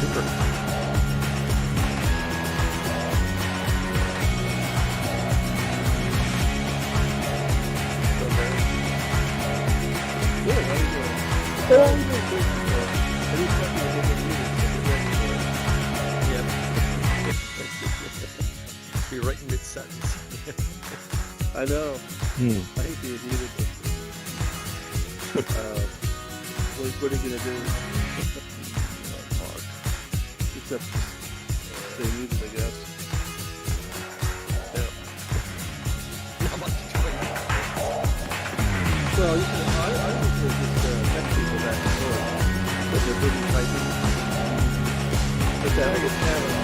Super. Be right in mid-sentence. I know. I hate being muted. What are you gonna do? Talk. Except stay muted, I guess. Not much choice. Well, you can, I usually just text people back and forth, but they're busy typing. But that I guess have a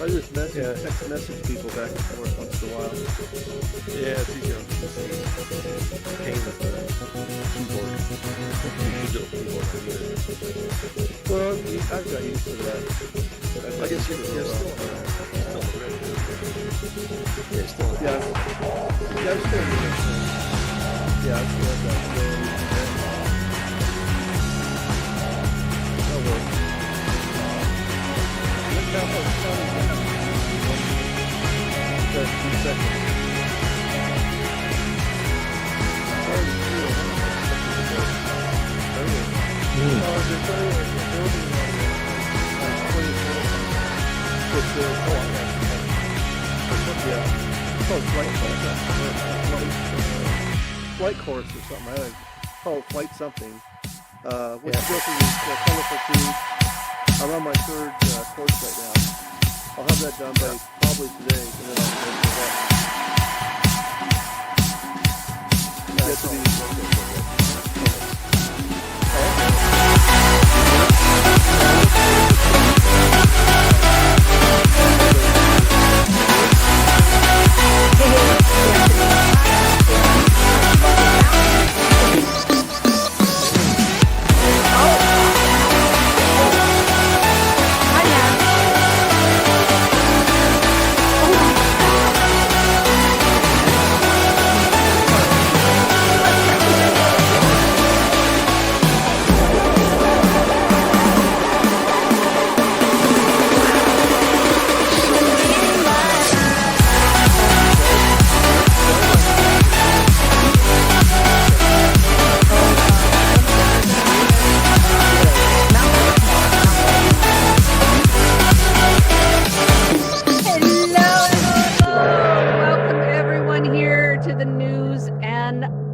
I just text message people back and forth once in a while. Yeah, it's easier on the pain with the keyboard. Digital keyboard. Well, I've got used to that. I guess you're still on the red. You're still on Yeah, I'm still doing this thing. Yeah, I still have that. That works. Look how much sun is down. Just 2 seconds. Hard to see it. They're putting a building on like 24. It's flight course or something. I think called flight something. Which go through these colorful tubes. I'm on my 3rd course right now. I'll have that done by probably today, and then I'll go to that. Get to these.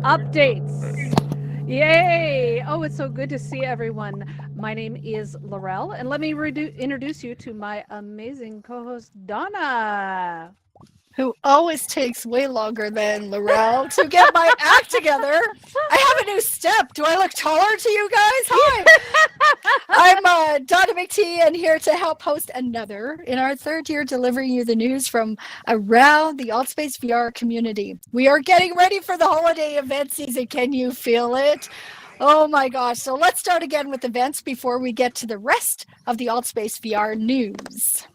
Updates. Yay! Oh, it's so good to see everyone. My name is Laurel, and let me introduce you to my amazing co-host, Donna. Who always takes way longer than Laurel to get my act together. I have a new step. Do I look taller to you guys? Hi. I'm Donna McTee, and here to help host another in our 3rd year delivering you the news from around the AltSpace VR community. We are getting ready for the holiday event season. Can you feel it? Oh my gosh. So let's start again with events before we get to the rest of the AltSpace VR news.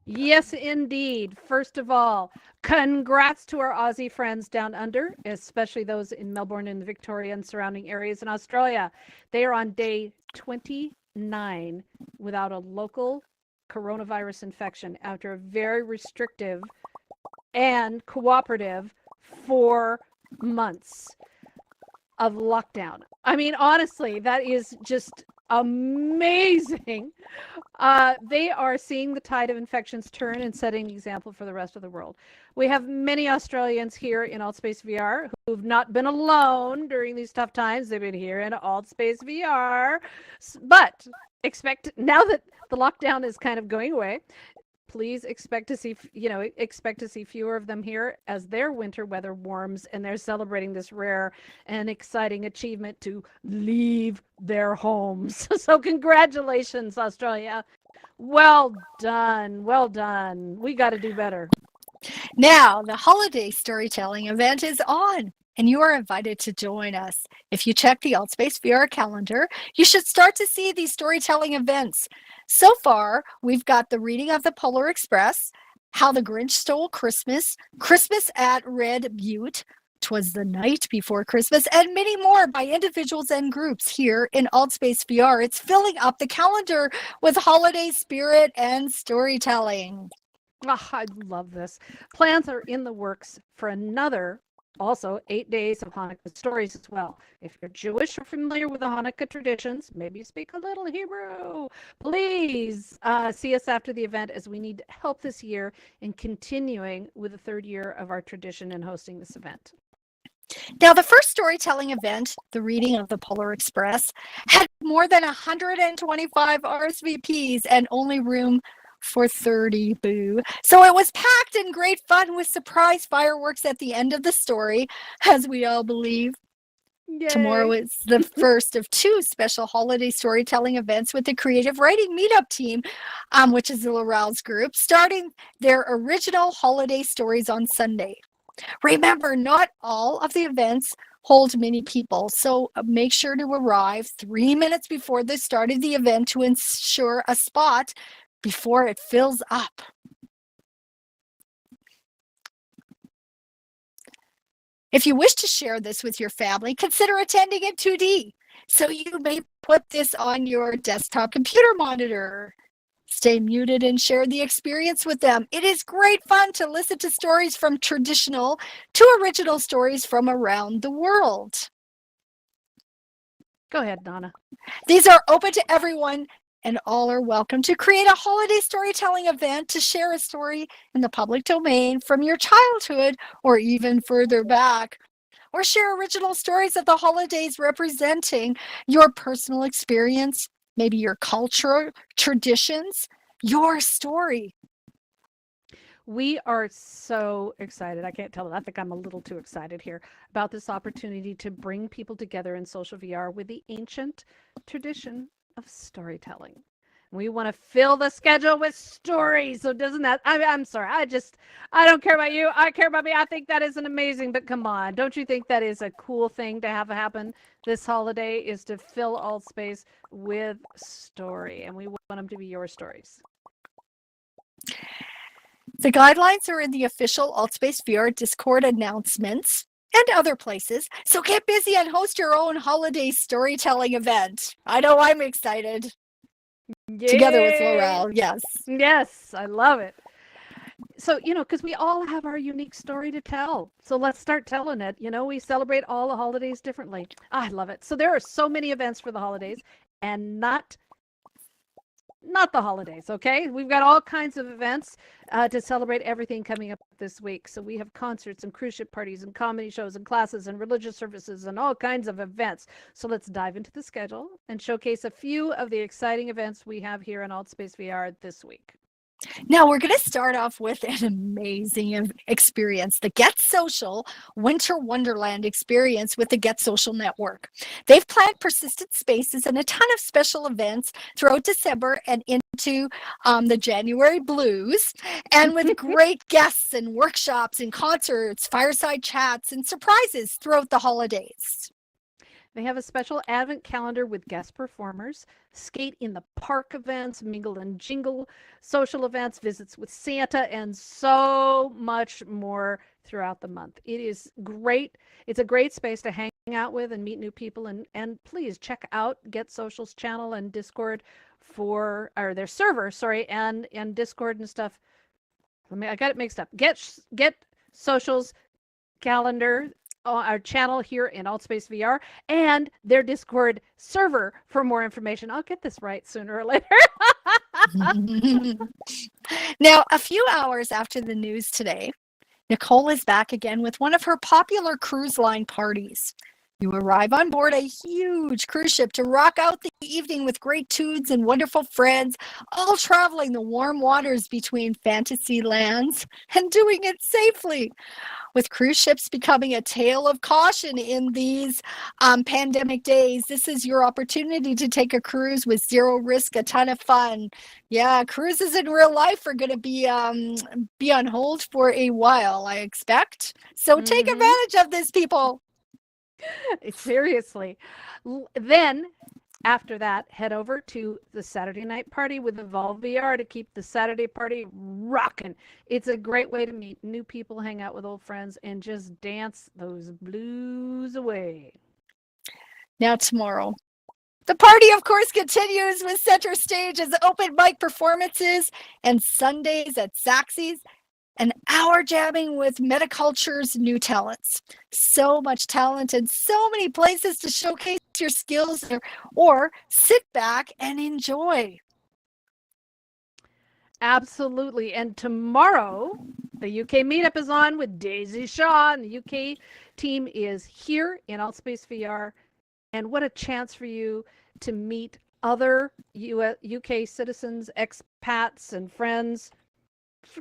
Yes, indeed. First of all, congrats to our Aussie friends down under, especially those in Melbourne and the Victoria and surrounding areas in Australia. They are on day 29 without a local coronavirus infection after a very restrictive and cooperative 4 months of lockdown. I mean, honestly, that is just amazing. They are seeing the tide of infections turn and setting an example for the rest of the world. We have many Australians here in AltSpace VR who've not been alone during these tough times. They've been here in AltSpace VR. But expect, now that the lockdown is kind of going away, please expect to see, fewer of them here as their winter weather warms and they're celebrating this rare and exciting achievement to leave their homes. So congratulations, Australia. Well done. Well done. We got to do better. Now, the holiday storytelling event is on. and you are invited to join us. If you check the Altspace VR calendar, you should start to see these storytelling events. So far, we've got the reading of the Polar Express, How the Grinch Stole Christmas, Christmas at Red Butte, 'Twas the Night Before Christmas, and many more by individuals and groups here in Altspace VR. It's filling up the calendar with holiday spirit and storytelling. Oh, I love this. Plans are in the works for another, also 8 days of Hanukkah stories as well. If you're Jewish or familiar with the Hanukkah traditions, maybe you speak a little Hebrew, please see us after the event, as we need help this year in continuing with the third year of our tradition in hosting this event. Now, the first storytelling event, the reading of the Polar Express, had more than 125 RSVPs and only room for 30. Boo. So it was packed and great fun with surprise fireworks at the end of the story, as we all believe. Yay. Tomorrow is the first of 2 special holiday storytelling events with the Creative Writing Meetup team, which is the Laurel's group, starting their original holiday stories on Sunday. Remember, not all of the events hold many people, so make sure to arrive 3 minutes before the start of the event to ensure a spot before it fills up. If you wish to share this with your family, consider attending in 2D. So you may put this on your desktop computer monitor. Stay muted and share the experience with them. It is great fun to listen to stories from traditional to original stories from around the world. Go ahead, Donna. These are open to everyone, and all are welcome to create a holiday storytelling event to share a story in the public domain from your childhood or even further back, or share original stories of the holidays representing your personal experience, maybe your culture, traditions, your story. We are so excited. I can't tell it. I think I'm a little too excited here about this opportunity to bring people together in social VR with the ancient tradition of storytelling. We want to fill the schedule with stories. So doesn't that, I'm sorry. I don't care about you. I care about me. I think that is an amazing, but come on. Don't you think that is a cool thing to have happen this holiday, is to fill Altspace with story, and we want them to be your stories. The guidelines are in the official Altspace VR Discord announcements and other places, so get busy and host your own holiday storytelling event. I know I'm excited. Yay! Together with Laurel, yes. Yes, I love it. So, because we all have our unique story to tell. So let's start telling it. We celebrate all the holidays differently. I love it. So there are so many events for the holidays, and not the holidays, okay? We've got all kinds of events to celebrate everything coming up this week. So we have concerts and cruise ship parties and comedy shows and classes and religious services and all kinds of events. So let's dive into the schedule and showcase a few of the exciting events we have here in Altspace VR this week. Now we're going to start off with an amazing experience, the Get Social Winter Wonderland experience with the Get Social Network. They've planned persistent spaces and a ton of special events throughout December and into the January blues, and with great guests and workshops and concerts, fireside chats, and surprises throughout the holidays. They have a special advent calendar with guest performers, skate in the park events, mingle and jingle, social events, visits with Santa, and so much more throughout the month. It is great. It's a great space to hang out with and meet new people. And please check out Get Social's channel and Discord or their server, and Discord and stuff. I got it mixed up. Get Social's calendar, our channel here in Altspace VR, and their Discord server for more information. I'll get this right sooner or later. Now, a few hours after the news today, Nicole is back again with one of her popular cruise line parties. You arrive on board a huge cruise ship to rock out the evening with great tunes and wonderful friends, all traveling the warm waters between fantasy lands and doing it safely. With cruise ships becoming a tale of caution in these pandemic days, this is your opportunity to take a cruise with zero risk, a ton of fun. Yeah, cruises in real life are going to be on hold for a while, I expect. So take advantage of this, people. Seriously. Then after that, head over to the Saturday night party with Evolve VR to keep the Saturday party rocking. It's a great way to meet new people, hang out with old friends, and just dance those blues away. Now tomorrow, the party, of course, continues with center stage as open mic performances and Sundays at Zaxby's. An hour jamming with Metaculture's new talents. So much talent and so many places to showcase your skills or sit back and enjoy. Absolutely. And tomorrow, the UK meetup is on with Daisy Shaw, and the UK team is here in Altspace VR. And what a chance for you to meet other UK citizens, expats, and friends.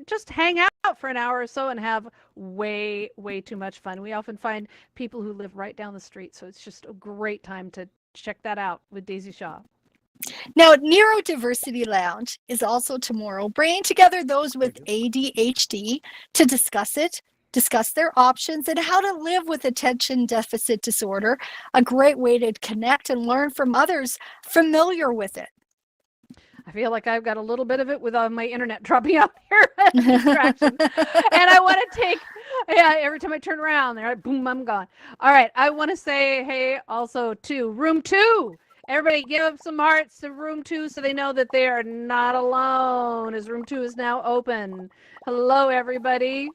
Just hang out for an hour or so and have way too much fun. We often find people who live right down the street, so it's just a great time to check that out with Daisy Shaw. Now, Neurodiversity Lounge is also tomorrow, bringing together those with ADHD to discuss their options and how to live with attention deficit disorder. A great way to connect and learn from others familiar with it. I feel like I've got a little bit of it with my internet dropping out here. Distraction. And I want to take, every time I turn around there, boom, I'm gone. All right. I want to say, hey, also to Room 2. Everybody give some hearts to Room 2 so they know that they are not alone, as Room 2 is now open. Hello, everybody.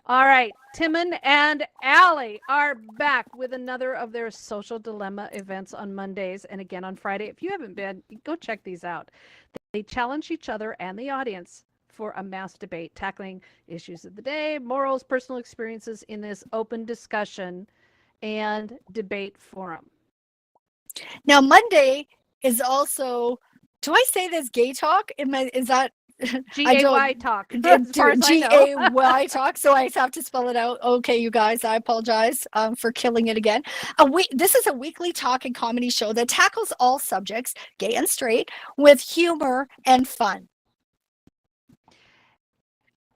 All right, Timon and Allie are back with another of their Social Dilemma events on Mondays and again on Friday. If you haven't been, go check these out. They challenge each other and the audience for a mass debate, tackling issues of the day, morals, personal experiences in this open discussion and debate forum. Now, Monday is also, do I say this gay talk? Is that G-A-Y talk. As far as I know. G-A-Y talk, so I have to spell it out. Okay, you guys, I apologize for killing it again. This is a weekly talk and comedy show that tackles all subjects, gay and straight, with humor and fun.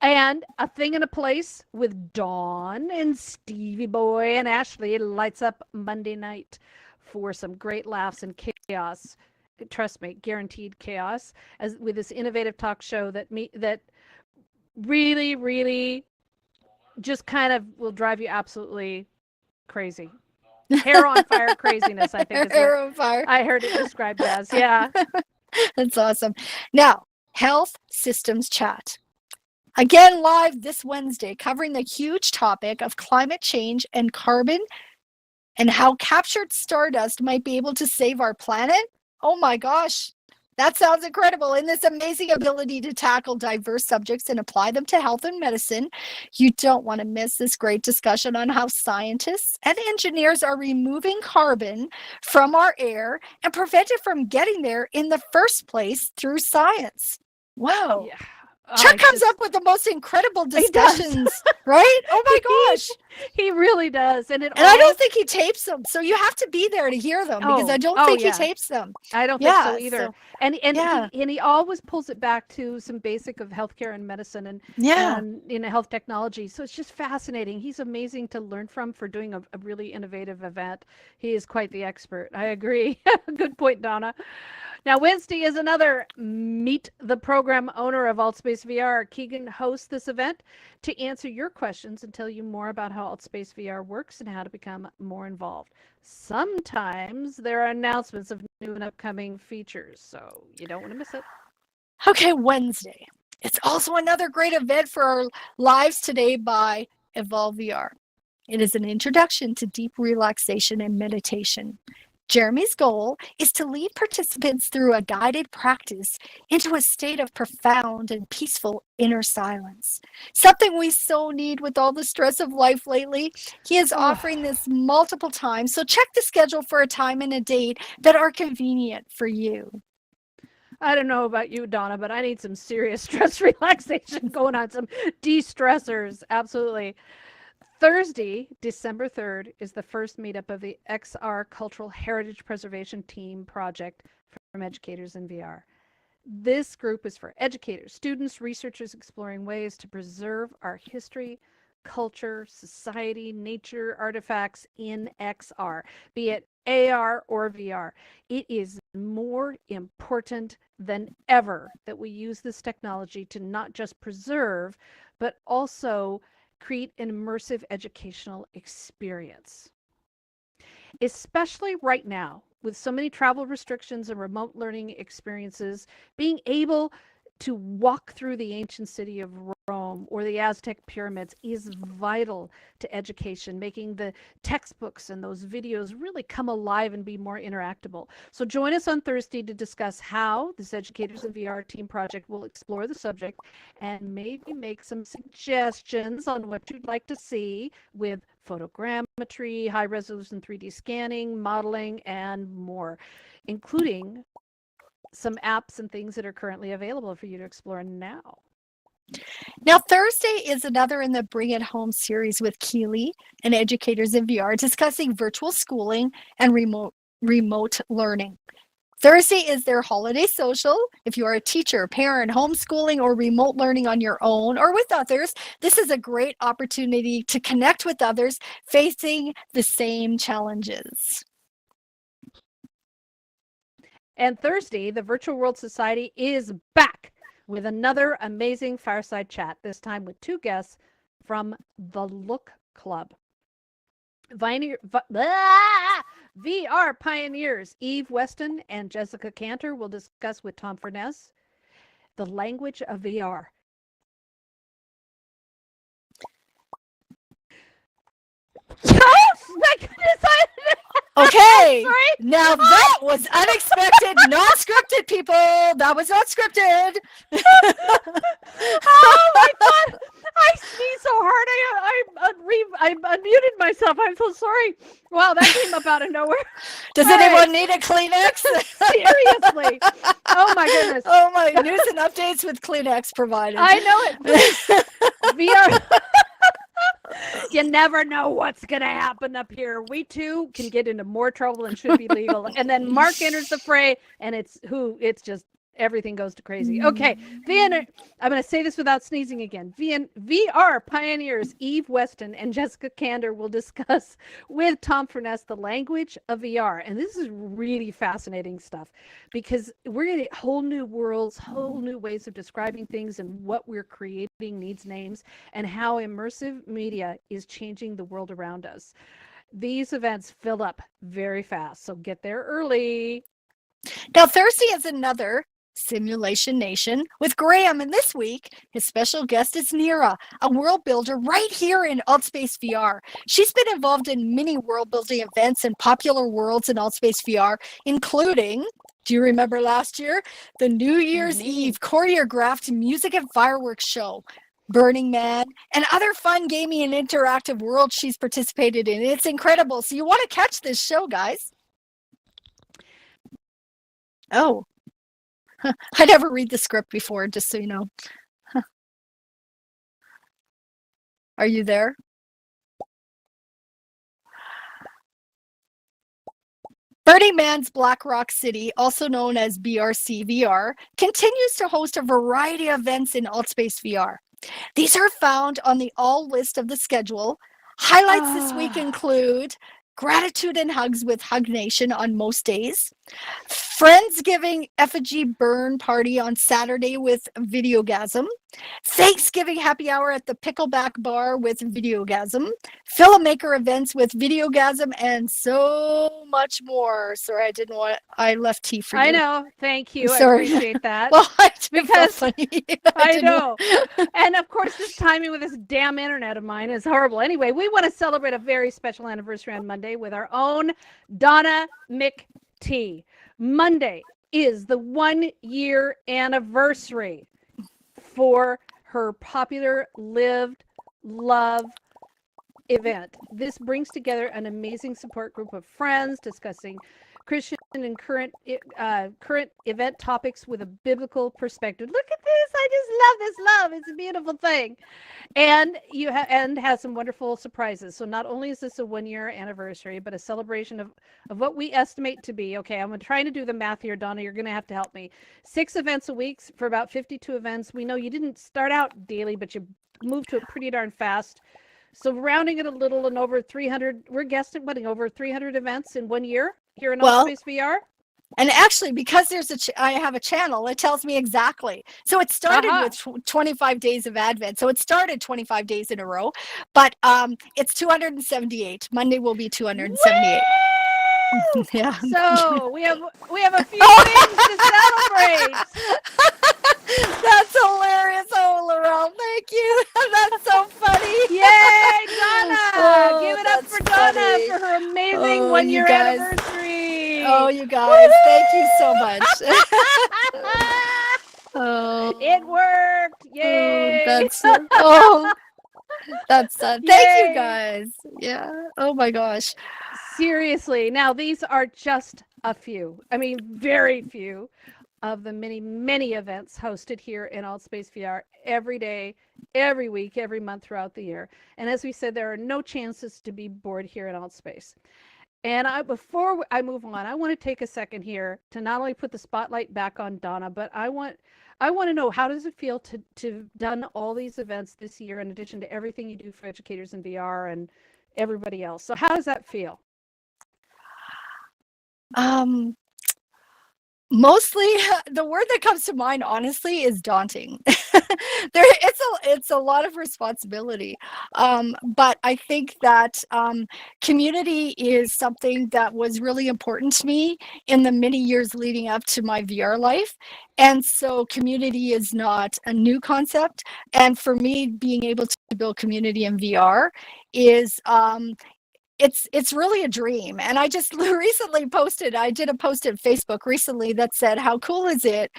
And A Thing and a Place with Dawn and Stevie Boy and Ashley lights up Monday night for some great laughs and chaos. Trust me, guaranteed chaos, as with this innovative talk show that really just kind of will drive you absolutely crazy. Hair on fire craziness, I think is Hair on fire. I heard it described as. Yeah. That's awesome. Now, Health Systems Chat. Again, live this Wednesday, covering the huge topic of climate change and carbon and how captured stardust might be able to save our planet. Oh my gosh, that sounds incredible. In this amazing ability to tackle diverse subjects and apply them to health and medicine, you don't want to miss this great discussion on how scientists and engineers are removing carbon from our air and prevent it from getting there in the first place through science. Wow. Yeah. Chuck comes up with the most incredible discussions, right? Oh my gosh. He really does. And I don't think he tapes them. So you have to be there to hear them because I don't think he tapes them. I don't think so either. So, and he always pulls it back to some basic of healthcare and medicine and in health technology. So it's just fascinating. He's amazing to learn from for doing a really innovative event. He is quite the expert. I agree. Good point, Donna. Now, Wednesday is another Meet the Program owner of Altspace VR. Keegan hosts this event to answer your questions and tell you more about how Altspace VR works and how to become more involved. Sometimes there are announcements of new and upcoming features, so you don't want to miss it. Okay, Wednesday. It's also another great event for our lives today by Evolve VR. It is an introduction to deep relaxation and meditation. Jeremy's goal is to lead participants through a guided practice into a state of profound and peaceful inner silence. Something we so need with all the stress of life lately. He is offering this multiple times, so check the schedule for a time and a date that are convenient for you. I don't know about you, Donna, but I need some serious stress relaxation going on, some de-stressors. Absolutely. Thursday, December 3rd, is the first meetup of the XR Cultural Heritage Preservation Team project from Educators in VR. This group is for educators, students, researchers exploring ways to preserve our history culture, society, nature, artifacts in XR, be it AR or VR. It is more important than ever that we use this technology to not just preserve, but also create an immersive educational experience. Especially right now, with so many travel restrictions and remote learning experiences, being able to walk through the ancient city of Rome or the Aztec pyramids is vital to education, making the textbooks and those videos really come alive and be more interactable. So join us on Thursday to discuss how this Educators in VR team project will explore the subject and maybe make some suggestions on what you'd like to see with photogrammetry, high resolution 3D scanning, modeling, and more, including some apps and things that are currently available for you to explore now. Now, Thursday is another in the Bring It Home series with Keely and Educators in VR discussing virtual schooling and remote learning. Thursday is their holiday social. If you are a teacher, parent, homeschooling, or remote learning on your own or with others, this is a great opportunity to connect with others facing the same challenges. And Thursday, the Virtual World Society is back with another amazing fireside chat, this time with two guests from the Look Club. VR pioneers Eve Weston and Jessica Cantor will discuss with Tom Furness the language of VR. Oh my goodness! Okay, Sorry. now that was unexpected, not scripted, people. That was not scripted. Oh my God! I sneezed so hard. I unmuted myself. I'm so sorry. Wow, that came up out of nowhere. Does All anyone need a Kleenex? Seriously. Oh my goodness. Oh my, news and updates with Kleenex provided. I know it. VR. You never know what's going to happen up here. We too can get into more trouble and should be legal. And then Mark enters the fray, and it's just everything goes to crazy. Okay, I'm going to say this without sneezing again. VR pioneers Eve Weston and Jessica Cantor will discuss with Tom Furness the language of VR. And this is really fascinating stuff because we're getting whole new worlds, whole new ways of describing things, and what we're creating needs names, and how immersive media is changing the world around us. These events fill up very fast, so get there early. Now, Thursday is another Simulation Nation with Graham, and this week his special guest is Nira, a world builder right here in AltSpace VR. She's been involved in many world building events and popular worlds in AltSpace VR, including, do you remember last year, the New Year's Eve choreographed music and fireworks show, Burning Man, and other fun gaming and interactive worlds she's participated in. It's incredible. So you want to catch this show, guys. Oh, I never read the script before, just so you know. Are you there? Burning Man's Black Rock City, also known as BRC VR, continues to host a variety of events in AltSpace VR. These are found on the all list of the schedule. Highlights this week include Gratitude and Hugs with Hug Nation on most days, Friendsgiving effigy burn party on Saturday with Videogasm, Thanksgiving happy hour at the Pickleback Bar with Videogasm, Filmmaker events with Videogasm, and so much more. Sorry, I left tea for you. I know. Thank you. Sorry. I appreciate that. Well, because I didn't know. And of course, this timing with this damn internet of mine is horrible. Anyway, we want to celebrate a very special anniversary on Monday with our own Donna McT. Monday is the 1-year anniversary for her popular Lived Love event. This brings together an amazing support group of friends discussing Christian and current event topics with a biblical perspective. Look at this! I just love this love. It's a beautiful thing, and has some wonderful surprises. So not only is this a 1-year anniversary, but a celebration of what we estimate to be. Okay, I'm trying to do the math here, Donna. You're going to have to help me. 6 events a week for about 52 events. We know you didn't start out daily, but you moved to it pretty darn fast. So rounding it a little and over 300, we're guesstimating over 300 events in 1 year here in Well, Altspace VR. And actually, because I have a channel, it tells me exactly. So it started with 25 days of Advent. So it started 25 days in a row, but it's 278. Monday will be 278. Yeah. So we have a few things to celebrate. That's hilarious. Oh, Laurel, thank you. That's so funny. Yay, Donna! Oh, Give it up that's for Donna funny. for her amazing Oh, 1 you year guys. anniversary. Oh, you guys, thank you so much. Oh, It worked! Yay! that's thank Yay. you guys. Yeah. Oh my gosh. Seriously. Now these are just a few. I mean, very few of the many, many events hosted here in Altspace VR every day, every week, every month throughout the year. And as we said, there are no chances to be bored here in Altspace. And before I move on, I want to take a second here to not only put the spotlight back on Donna, but I want to know, how does it feel to have done all these events this year in addition to everything you do for educators in VR and everybody else? So how does that feel? Mostly the word that comes to mind, honestly, is daunting. It's a lot of responsibility. But I think that community is something that was really important to me in the many years leading up to my VR life. And so community is not a new concept. And for me, being able to build community in VR is it's really a dream. And I just recently I did a post at Facebook recently that said, how cool is it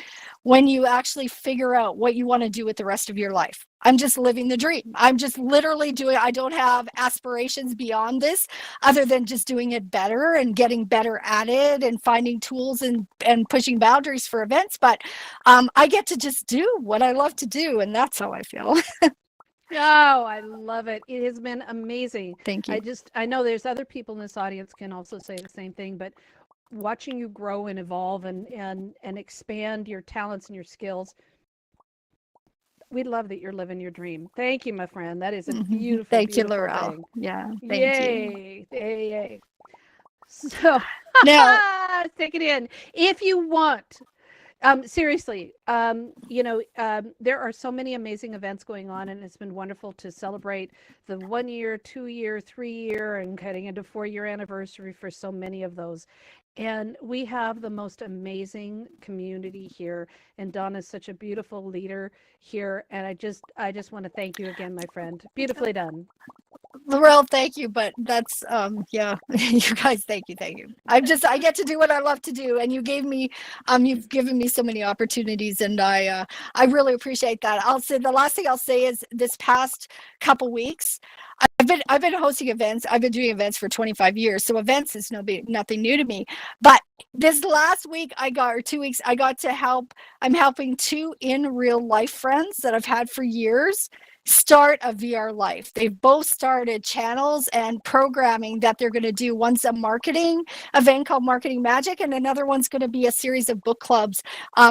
when you actually figure out what you want to do with the rest of your life? I'm just living the dream. I'm just literally I don't have aspirations beyond this other than just doing it better and getting better at it and finding tools and pushing boundaries for events. But I get to just do what I love to do. And that's how I feel. Oh, I love it. It has been amazing. Thank you. I know there's other people in this audience can also say the same thing, but watching you grow and evolve and expand your talents and your skills, we love that you're living your dream. Thank you, my friend. That is a beautiful, Thank you, beautiful Laurel. thing. Yeah. Thank Yay. you. Yay. So Now, take it in. If you want, seriously, there are so many amazing events going on, and it's been wonderful to celebrate the 1 year, 2 year, 3 year, and heading into 4 year anniversary for so many of those. And we have the most amazing community here, and Donna's such a beautiful leader here. And I just want to thank you again, my friend. Beautifully done. Laurel, thank you, but that's yeah, you guys, thank you. I get to do what I love to do, and you've given me so many opportunities, and I really appreciate that. I'll say the last thing I'll say is this past couple weeks, I've been hosting events. I've been doing events for 25 years, so events is nothing new to me. But this last week, 2 weeks, I got to help. I'm helping 2 in real life friends that I've had for years start a VR life. They've both started channels and programming that they're going to do. One's a marketing event called Marketing Magic, and another one's going to be a series of book clubs.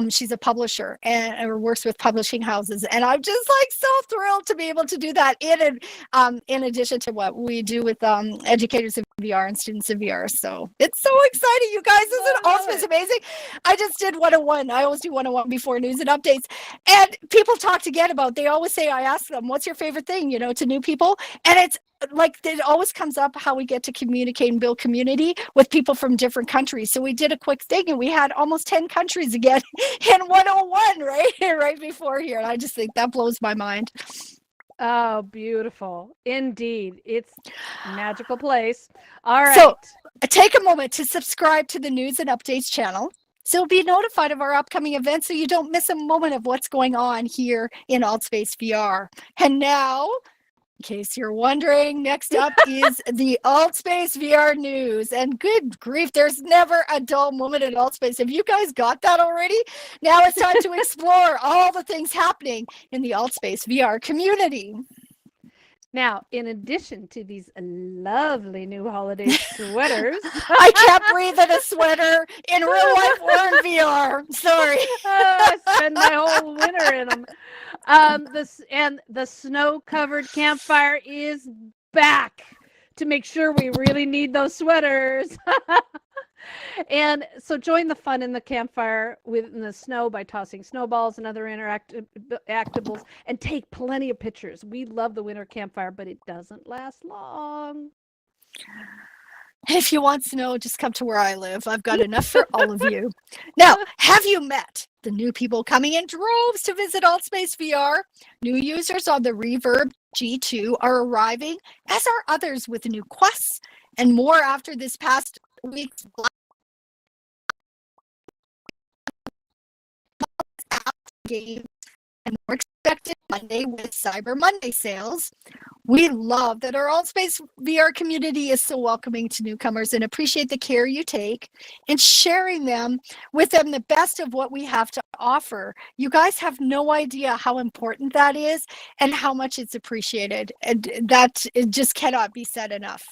She's a publisher and works with publishing houses, and I'm just like so thrilled to be able to do that in addition to what we do with educators in VR and students in VR. So it's so exciting, you guys. Isn't Altspace amazing? I just did 101. I always do 101 before news and updates, and people talk again about. They always say, I ask them, what's your favorite thing, to new people? And it's like, it always comes up how we get to communicate and build community with people from different countries. So we did a quick thing, and we had almost 10 countries again in 101, right before here. And I just think that blows my mind. Oh, beautiful. Indeed. It's a magical place. All right. So take a moment to subscribe to the News and Updates channel, so you'll be notified of our upcoming events so you don't miss a moment of what's going on here in Altspace VR. And now, in case you're wondering, next up is the Altspace VR news. And good grief, there's never a dull moment in Altspace. Have you guys got that already? Now it's time to explore all the things happening in the Altspace VR community. Now, in addition to these lovely new holiday sweaters, I can't breathe in a sweater in real life or in VR. Sorry. I spend my whole winter in them. The snow-covered campfire is back to make sure we really need those sweaters. And so join the fun in the campfire in the snow by tossing snowballs and other interactables and take plenty of pictures. We love the winter campfire, but it doesn't last long. If you want snow, just come to where I live. I've got enough for all of you. Now, have you met the new people coming in droves to visit AltSpace VR? New users on the Reverb G2 are arriving, as are others with new quests and more after this past week's games and more expected Monday with Cyber Monday sales. We love that our AltSpace VR community is so welcoming to newcomers and appreciate the care you take in sharing them with them the best of what we have to offer. You guys have no idea how important that is and how much it's appreciated. And that it just cannot be said enough.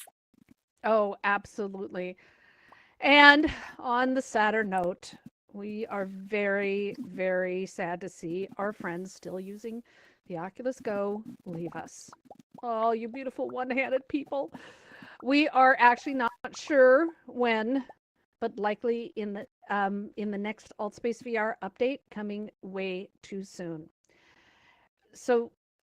Oh, absolutely. And on the sadder note, we are very, very sad to see our friends still using the Oculus Go leave us. Oh, you beautiful one-handed people. We are actually not sure when, but likely in the next AltSpace VR update coming way too soon. So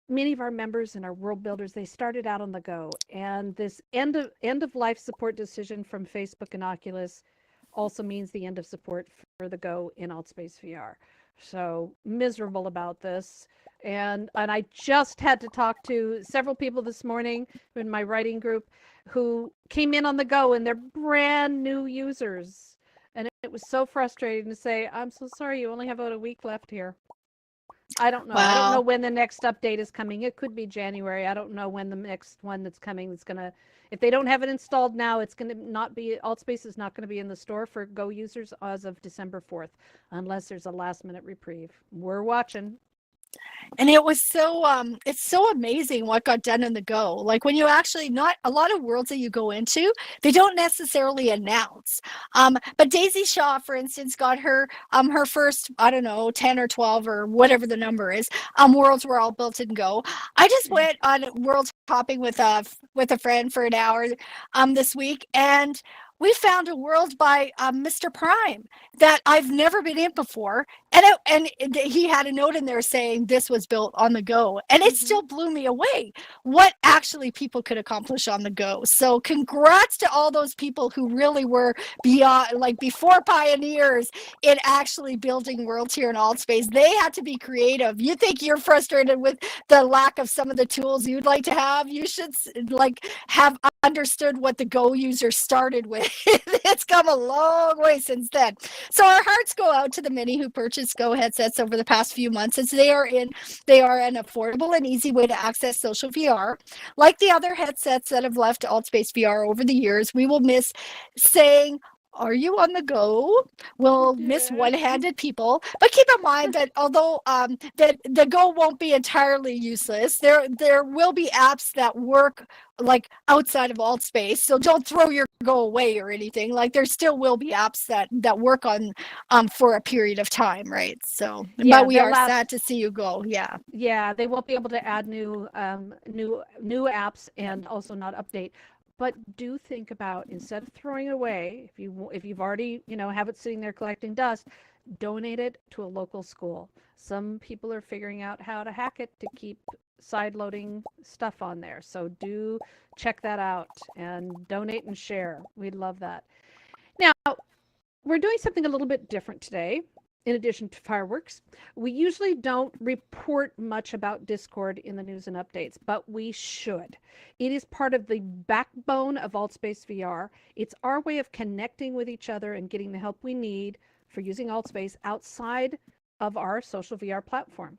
many of our members and our world builders, they started out on the Go, and this end of life support decision from Facebook and Oculus also means the end of support for the Go in AltSpace VR. So miserable about this. And I just had to talk to several people this morning in my writing group who came in on the Go and they're brand new users. And it was so frustrating to say, I'm so sorry, you only have about a week left here. I don't know. Wow. I don't know when the next update is coming. It could be January. I don't know when the next one that's coming is going to, if they don't have it installed now, it's going to not be, AltSpace is not going to be in the store for Go users as of December 4th, unless there's a last minute reprieve. We're watching. And it was so it's so amazing what got done in the Go. Like when you actually, not a lot of worlds that you go into, they don't necessarily announce. But Daisy Shaw, for instance, got her first, I don't know, 10 or 12 or whatever the number is, worlds were all built in Go. I just went on world hopping with a friend for an hour this week, and we found a world by Mr. Prime that I've never been in before. And he had a note in there saying this was built on the Go. And it still blew me away what actually people could accomplish on the Go. So congrats to all those people who really were beyond, like before pioneers in actually building worlds here in AltSpace. They had to be creative. You think you're frustrated with the lack of some of the tools you'd like to have? You should like have understood what the Go user started with. It's come a long way since then. So our hearts go out to the many who purchased Go headsets over the past few months, as they are an affordable and easy way to access social VR. Like the other headsets that have left AltSpace VR over the years, we will miss saying, "Are you on the Go?" We'll miss one-handed people, but keep in mind that although that the Go won't be entirely useless, there will be apps that work like outside of AltSpace. So don't throw your Go away or anything. Like there still will be apps that work on for a period of time, right? So, Yeah, but we are they'll sad to see you go. Yeah. Yeah, they won't be able to add new apps and also not update. But do think about, instead of throwing it away, if you've already, have it sitting there collecting dust, donate it to a local school. Some people are figuring out how to hack it to keep side loading stuff on there. So do check that out and donate and share. We'd love that. Now, we're doing something a little bit different today. In addition to fireworks, we usually don't report much about Discord in the news and updates, but we should. It is part of the backbone of AltSpace VR. It's our way of connecting with each other and getting the help we need for using AltSpace outside of our social VR platform.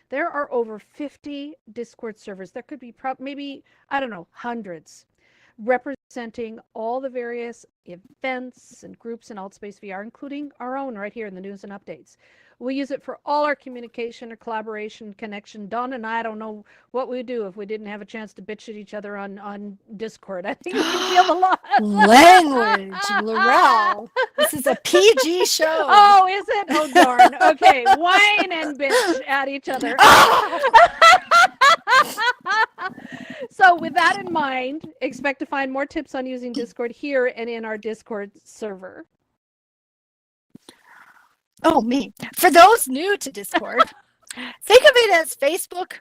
There are over 50 Discord servers. There could be maybe, I don't know, hundreds, representing all the various events and groups in AltSpace VR, including our own right here in the news and updates. We use it for all our communication or collaboration, connection. Dawn and I don't know what we'd do if we didn't have a chance to bitch at each other on Discord. I think we can feel the loss. Language, Laurel. This is a PG show. Oh, is it? Oh, darn. Okay, whine and bitch at each other. So with that in mind, expect to find more tips on using Discord here and in our Discord server. Oh, me. For those new to Discord, think of it as Facebook,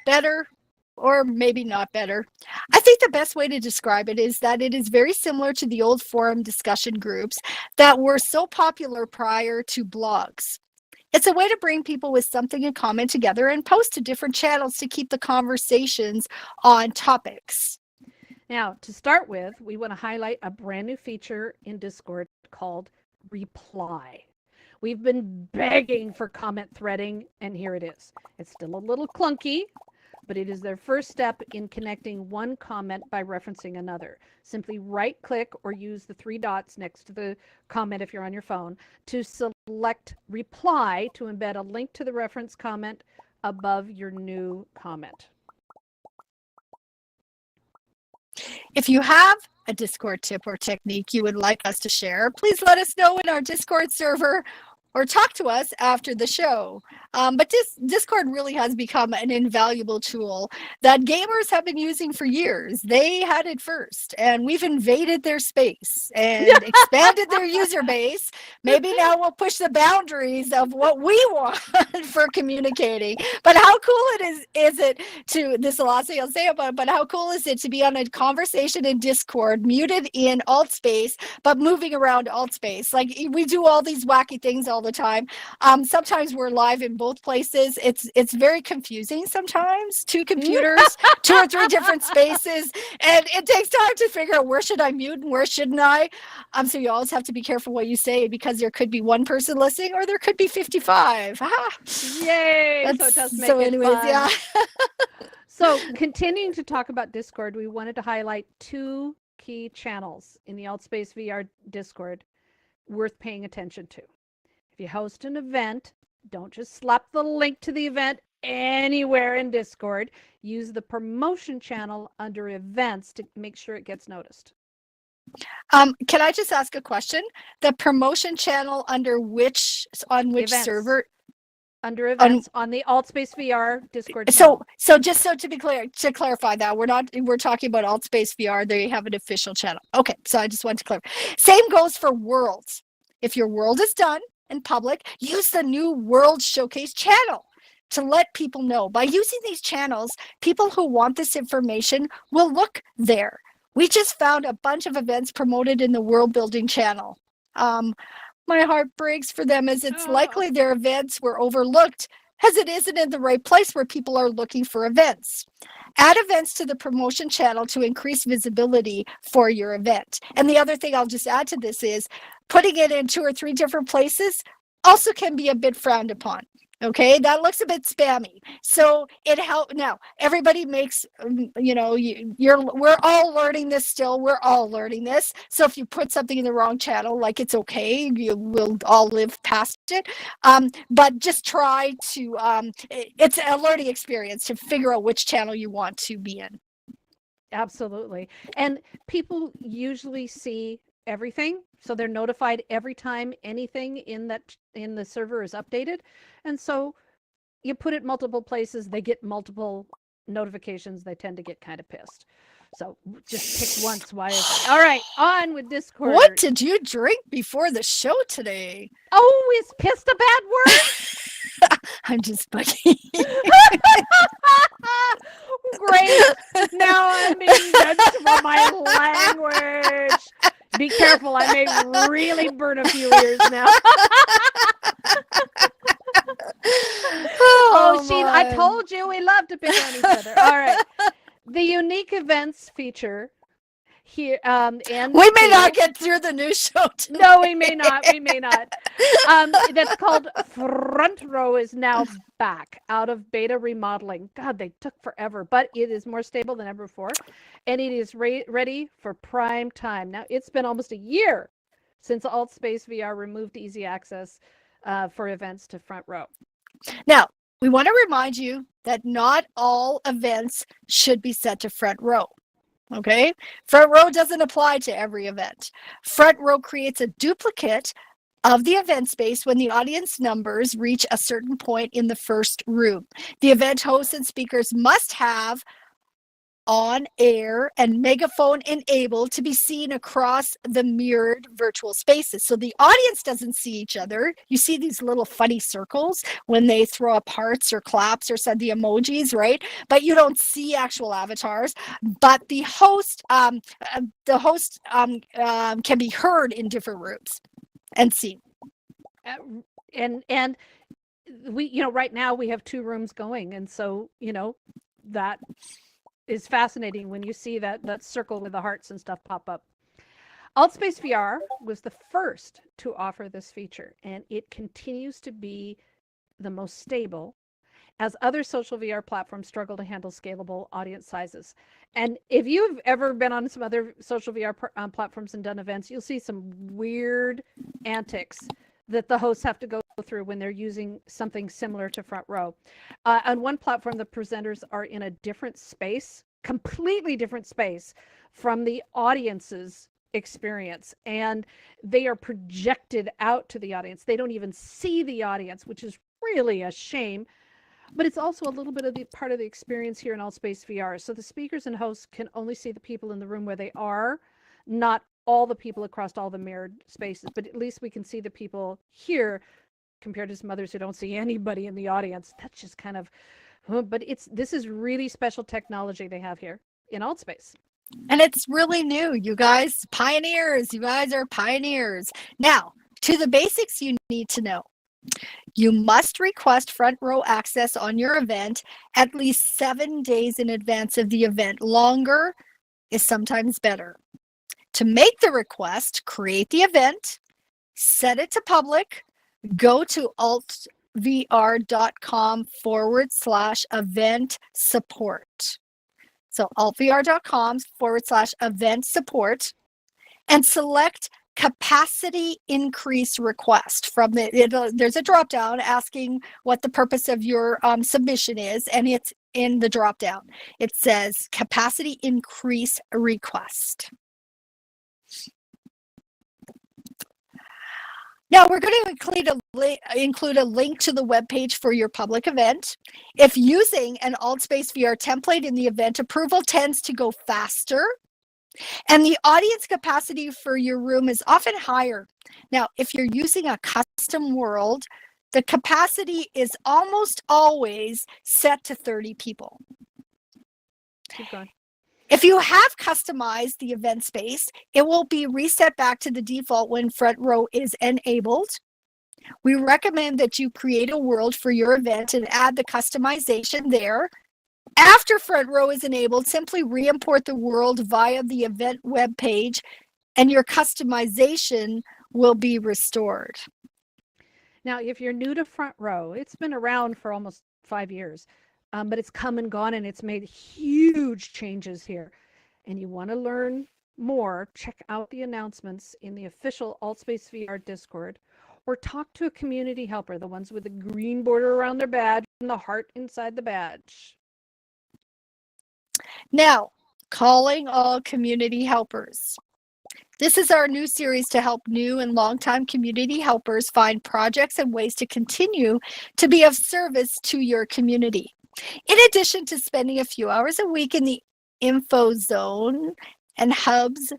better, or maybe not better. I think the best way to describe it is that it is very similar to the old forum discussion groups that were so popular prior to blogs. It's a way to bring people with something in common together and post to different channels to keep the conversations on topics. Now, to start with, we want to highlight a brand new feature in Discord called Reply. We've been begging for comment threading, and here it is. It's still a little clunky, but it is their first step in connecting one comment by referencing another. Simply right-click or use the 3 dots next to the comment if you're on your phone to select Reply to embed a link to the reference comment above your new comment. If you have a Discord tip or technique you would like us to share, please let us know in our Discord server or talk to us after the show. But Discord really has become an invaluable tool that gamers have been using for years. They had it first, and we've invaded their space and expanded their user base. Maybe now we'll push the boundaries of what we want for communicating. But how cool is it to, this is the last thing I'll say about it, but how cool is it to be on a conversation in Discord, muted in alt space, but moving around alt space? Like, we do all these wacky things all the time. Sometimes we're live in both places. It's very confusing sometimes. 2 computers, 2 or 3 different spaces, and it takes time to figure out where should I mute and where shouldn't I. So you always have to be careful what you say, because there could be 1 person listening or there could be 55. Yay! So it does make it anyways, fun. yeah. So continuing to talk about Discord, we wanted to highlight 2 key channels in the Altspace VR Discord worth paying attention to. If you host an event, don't just slap the link to the event anywhere in Discord. Use the promotion channel under events to make sure it gets noticed. Can I just ask a question? The promotion channel on which Events. server? Under events on the Altspace VR Discord channel. So just so to be clear, to clarify that, we're talking about Altspace VR. They have an official channel. Okay, so I just want to clarify. Same goes for worlds. If your world is done and public, use the new World Showcase channel to let people know. By using these channels, people who want this information will look there. We just found a bunch of events promoted in the World Building channel. My heart breaks for them, as it's likely their events were overlooked, as it isn't in the right place where people are looking for events. Add events to the promotion channel to increase visibility for your event. And the other thing I'll just add to this is putting it in 2 or 3 different places also can be a bit frowned upon. Okay, that looks a bit spammy. So it helps. Now, everybody makes, we're all learning this still. We're all learning this. So if you put something in the wrong channel, like, it's okay. We'll all live past it. But just try to, it's a learning experience to figure out which channel you want to be in. Absolutely. And people usually see everything, so they're notified every time anything in the server is updated. And so you put it multiple places, they get multiple notifications, they tend to get kind of pissed. So just pick once. Why is it? All right, on with Discord. What did you drink before the show today? Oh, is pissed a bad word? I'm just bugging. Great. Now I'm being judged for my language. Be careful, I may really burn a few ears now. Oh, Sheen, I told you we love to pick on each other. All right. The unique events feature here, and we may not get through the new show today. No, we may not. We may not. That's called Front Row is now back out of beta remodeling. God, they took forever, but it is more stable than ever before, and it is ready for prime time. Now, it's been almost a year since Altspace VR removed easy access for events to Front Row. Now, we want to remind you that not all events should be set to Front Row. Okay? Front Row doesn't apply to every event. Front Row creates a duplicate of the event space when the audience numbers reach a certain point in the first room. The event hosts and speakers must have on air and megaphone enabled to be seen across the mirrored virtual spaces. So the audience doesn't see each other. You see these little funny circles when they throw up hearts or claps or send the emojis, right? But you don't see actual avatars. But the host can be heard in different rooms and seen. And we, right now we have 2 rooms going, and so that is fascinating when you see that circle with the hearts and stuff pop up. AltSpace VR was the first to offer this feature, and it continues to be the most stable as other social VR platforms struggle to handle scalable audience sizes. And if you've ever been on some other social VR platforms and done events, you'll see some weird antics that the hosts have to go through when they're using something similar to Front Row. On one platform, the presenters are in a different space, completely different space from the audience's experience, and they are projected out to the audience. They don't even see the audience, which is really a shame. But it's also a little bit of the part of the experience here in AltSpace VR. So the speakers and hosts can only see the people in the room where they are, not all the people across all the mirrored spaces, but at least we can see the people here compared to some others who don't see anybody in the audience. That's just kind of, but this is really special technology they have here in AltSpace. And it's really new, you guys. Pioneers, you guys are pioneers. Now, to the basics you need to know. You must request Front Row access on your event at least 7 days in advance of the event. Longer is sometimes better. To make the request, create the event, set it to public, go to altvr.com/event support. So altvr.com/event support, and select capacity increase request from there's a drop down asking what the purpose of your submission is, and it's in the drop down. It says capacity increase request. Now we're going to include a link to the webpage for your public event. If using an AltSpace VR template in the event, approval tends to go faster, and the audience capacity for your room is often higher. Now, if you're using a custom world, the capacity is almost always set to 30 people. Keep going. If you have customized the event space, it will be reset back to the default when Front Row is enabled. We recommend that you create a world for your event and add the customization there. After Front Row is enabled, simply re-import the world via the event web page, and your customization will be restored. Now, if you're new to Front Row, it's been around for almost 5 years. But it's come and gone, and it's made huge changes here. And you want to learn more, check out the announcements in the official AltSpace VR Discord, or talk to a community helper, the ones with the green border around their badge and the heart inside the badge. Now, calling all community helpers. This is our new series to help new and longtime community helpers find projects and ways to continue to be of service to your community. In addition to spending a few hours a week in the info zone and hubs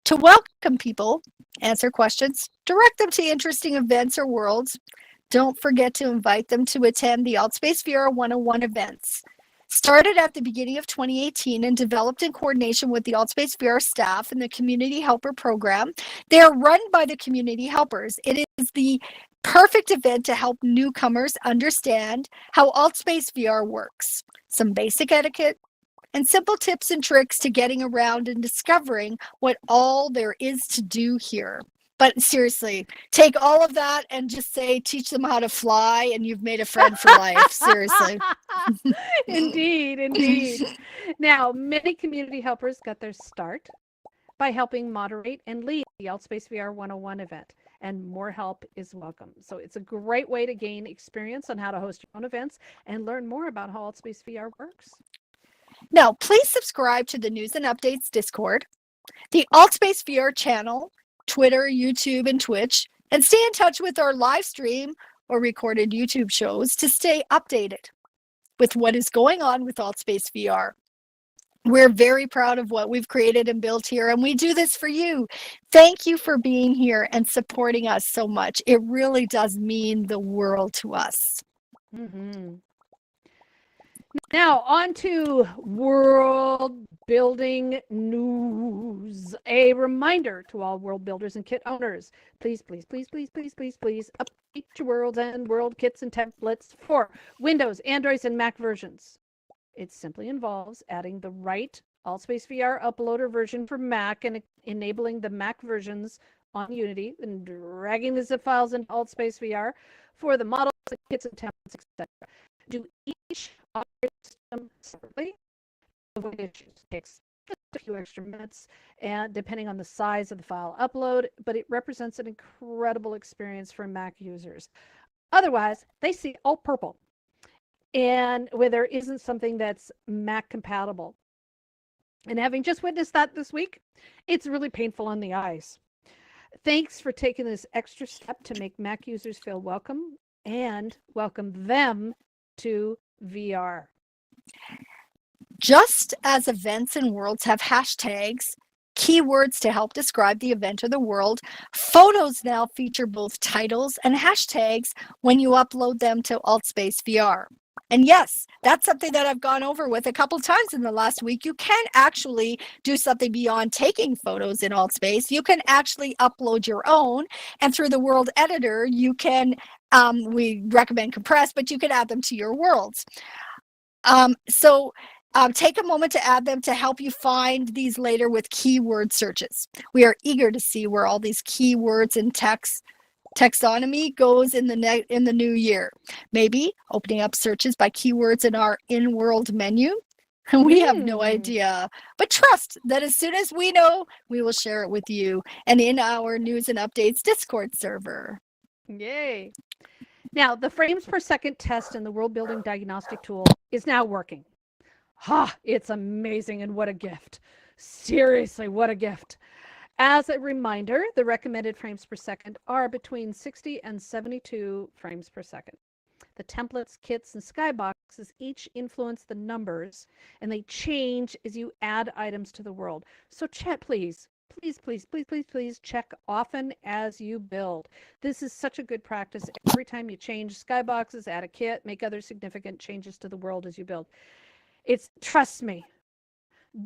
to welcome people, answer questions, direct them to interesting events or worlds, don't forget to invite them to attend the AltSpace VR 101 events. Started at the beginning of 2018 and developed in coordination with the AltSpace VR staff and the Community Helper Program. They are run by the community helpers. It is the perfect event to help newcomers understand how AltSpace VR works, some basic etiquette, and simple tips and tricks to getting around and discovering what all there is to do here. But seriously, take all of that and just say, teach them how to fly, and you've made a friend for life. Seriously. Indeed, indeed. Now, many community helpers got their start by helping moderate and lead the Altspace VR 101 event. And more help is welcome. So it's a great way to gain experience on how to host your own events and learn more about how Altspace VR works. Now, please subscribe to the News and Updates Discord, the Altspace VR channel, Twitter, YouTube, and Twitch, and stay in touch with our live stream or recorded YouTube shows to stay updated with what is going on with Altspace VR. We're very proud of what we've created and built here, and we do this for you. Thank you for being here and supporting us so much. It really does mean the world to us. Mm-hmm. Now, on to world building news. A reminder to all world builders and kit owners. Please, please, please, please, please, please, please update your worlds and world kits and templates for Windows, Androids, and Mac versions. It simply involves adding the right Altspace VR uploader version for Mac and enabling the Mac versions on Unity and dragging the zip files into Altspace VR for the models, the kits, and templates, etc. Do each operating system separately. Avoid issues. Takes just a few extra minutes, and depending on the size of the file upload, but it represents an incredible experience for Mac users. Otherwise, they see all purple, and where there isn't something that's Mac compatible. And having just witnessed that this week, it's really painful on the eyes. Thanks for taking this extra step to make Mac users feel welcome and welcome them to VR. Just as events and worlds have hashtags, keywords to help describe the event or the world, photos now feature both titles and hashtags when you upload them to Altspace VR. And yes, that's something that I've gone over with a couple times in the last week. You can actually do something beyond taking photos in Altspace. You can actually upload your own, and through the world editor, you can, we recommend compress, but you can add them to your worlds. Take a moment to add them to help you find these later with keyword searches. We are eager to see where all these keywords and taxonomy goes in the new year. Maybe opening up searches by keywords in our in-world menu. We have no idea, but trust that as soon as we know, we will share it with you and in our News and Updates Discord server. Yay. Now, the frames per second test in the world building diagnostic tool is now working. It's amazing, and what a gift. Seriously, what a gift. As a reminder, the recommended frames per second are between 60 and 72 frames per second. The templates, kits, and skyboxes each influence the numbers, and they change as you add items to the world. So chat, please check often as you build. This is such a good practice. Every time you change skyboxes, add a kit, make other significant changes to the world as you build. Trust me,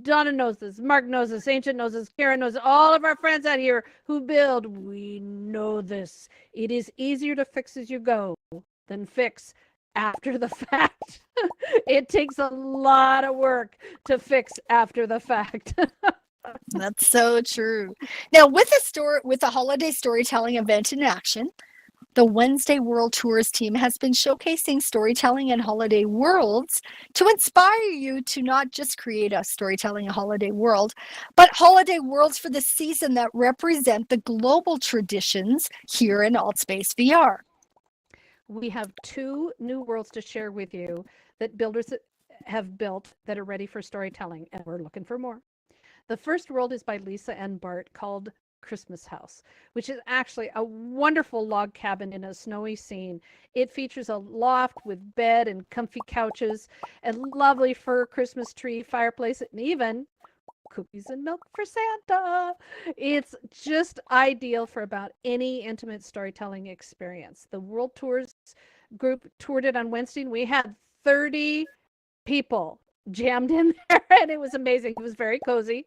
Donna knows this, Mark knows this, Ancient knows this, Karen knows this, all of our friends out here who build, we know this. It is easier to fix as you go than fix after the fact. It takes a lot of work to fix after the fact. That's so true. Now, with the holiday storytelling event in action, the Wednesday World Tours team has been showcasing storytelling and holiday worlds to inspire you to not just create a storytelling holiday world, but holiday worlds for the season that represent the global traditions here in Altspace VR. We have 2 new worlds to share with you that builders have built that are ready for storytelling, and we're looking for more. The first world is by Lisa and Bart, called Christmas House, which is actually a wonderful log cabin in a snowy scene. It features a loft with bed and comfy couches and lovely fir Christmas tree fireplace, and even cookies and milk for Santa. It's just ideal for about any intimate storytelling experience. The World Tours group toured it on Wednesday, and we had 30 people jammed in there, and it was amazing. It was very cozy,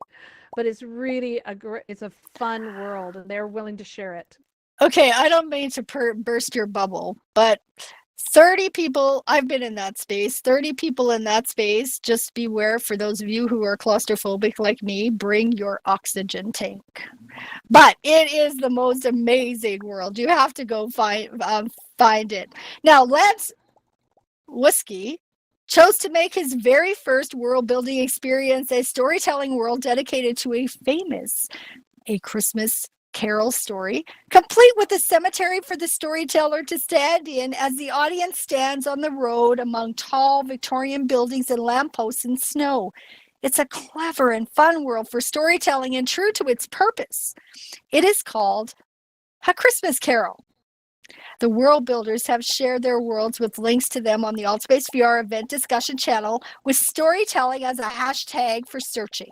but it's really it's a fun world, and they're willing to share it. Okay, I don't mean to burst your bubble, but 30 people, I've been in that space, 30 people in that space, just beware for those of you who are claustrophobic like me, bring your oxygen tank. But it is the most amazing world. You have to go find it. Now, Lance Whiskey chose to make his very first world building experience a storytelling world dedicated to a Christmas Carol story, complete with a cemetery for the storyteller to stand in as the audience stands on the road among tall Victorian buildings and lampposts in snow. It's a clever and fun world for storytelling and true to its purpose. It is called A Christmas Carol. The world builders have shared their worlds with links to them on the AltSpace VR event discussion channel, with storytelling as a hashtag for searching.